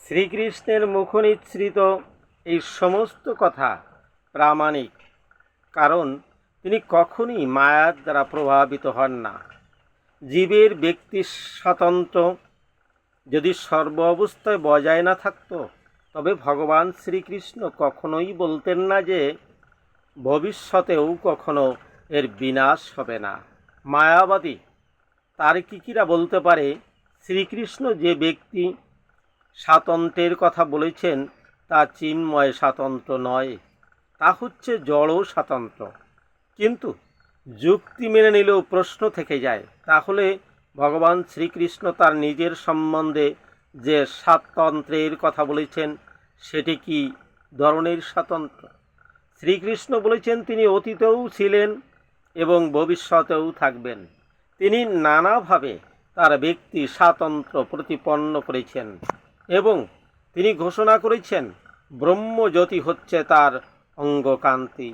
শ্রীকৃষ্ণের মুখনিঃসৃত এই সমস্ত কথা প্রামাণিক, কারণ তিনি কখনই মায়ার দ্বারা প্রভাবিত হন না। জীবের ব্যক্তি স্বাতন্ত্র্য যদি সর্ব অবস্থায় বজায় না থাকত, তবে ভগবান শ্রীকৃষ্ণ কখনোই বলতেন না যে ভবিষ্যতেও কখনো এর বিনাশ হবে না। মায়াবাদী তার্কিকরা বলতে পারে শ্রীকৃষ্ণ যে ব্যক্তি স্বাতন্ত্র্যের কথা বলেছেন তা চিন্ময় স্বাতন্ত্র্য নয়, তা হচ্ছে জড় স্বাতন্ত্র্য। কিন্তু যুক্তি মেনে নিলেও প্রশ্ন থেকে যায়, তাহলে ভগবান শ্রীকৃষ্ণ তার নিজের সম্বন্ধে যে স্বাতন্ত্র্যের কথা বলেছেন সেটি কি ধরনের স্বাতন্ত্র্য? শ্রীকৃষ্ণ বলেছেন তিনি অতীতেও ছিলেন এবং ভবিষ্যতেও থাকবেন। তিনি নানাভাবে তার ব্যক্তি স্বাতন্ত্র্য প্রতিপন্ন করেছেন এবং তিনি ঘোষণা করেছেন ব্রহ্মজ্যোতি হচ্ছে তার অঙ্গকান্তি।